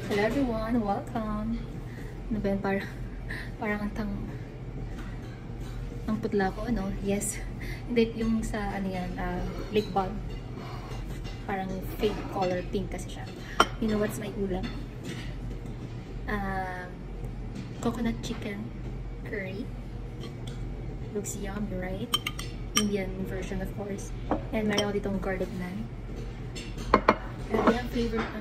Hello everyone, welcome. Ano ba yan? Parang ang putla ko, ano? Yes. Hindi, yung sa, ano yan, lip balm. Parang fake color pink kasi siya. You know what's my ulam? Coconut chicken curry. Looks yummy, right? Indian version, of course. And meron ako ditong garlic naan. Yung flavor pa.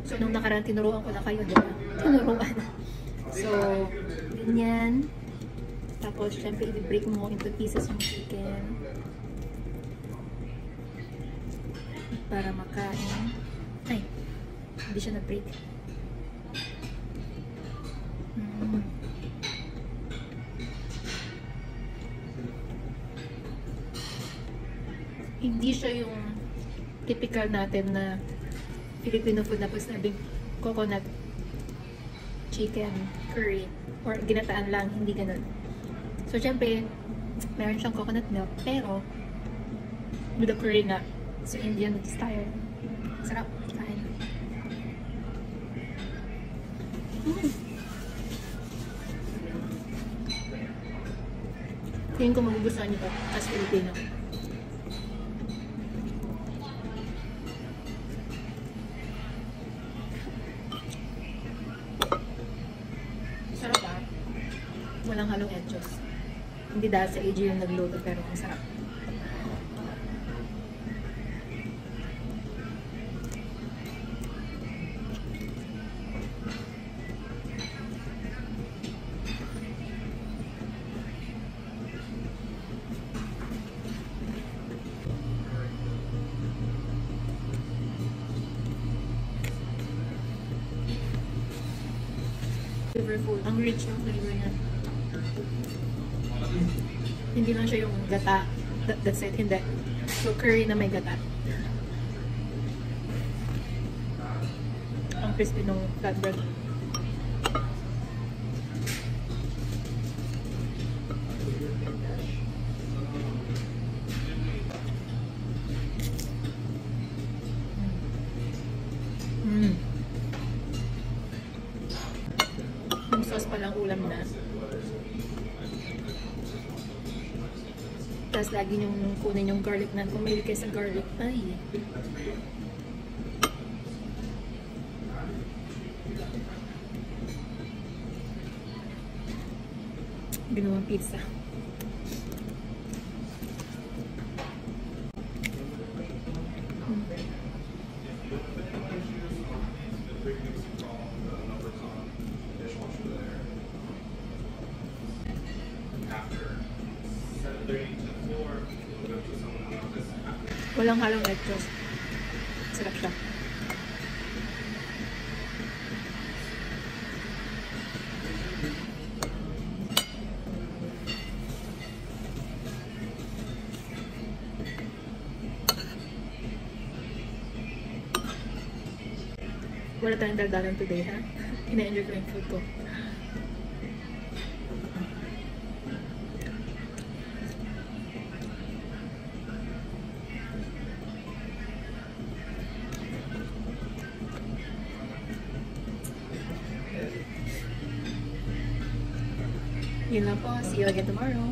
So, nung nakaraan, tinuruan ko na kayo, diba? Tinuruan. So, ganyan. Tapos, syempre, i-break mo into pieces yung chicken. Para makain. Ay, hindi siya na-break. Hindi siya yung typical natin na Filipino food na po sabing coconut chicken curry or ginataan lang, hindi ganun. So, syempre, meron siyang coconut milk, pero with the curry nga. So, Indian style. Sarap. Kain. Tingin ko magugustuhan nyo to as Filipino. Sarap ah. Walang halong edges. Hindi dahil sa AJ yung nagluto, pero ang sarap. Flavorful. Ang rich ng flavor niya. Hindi lang siya yung gata. That's it. Hindi. So, curry na may gata. Ang crispy ng flatbread. Yung sauce palang ulam na. Tapos lagi niyong kunin yung garlic na. Kung mahilig kayo sa garlic, ay. Ginawang pizza. Walang halong lettuce. Sarap siya. Wala tayong daldalan today, ha? Ina-enjoy ko yung food ko. Yun lang po. See you again tomorrow.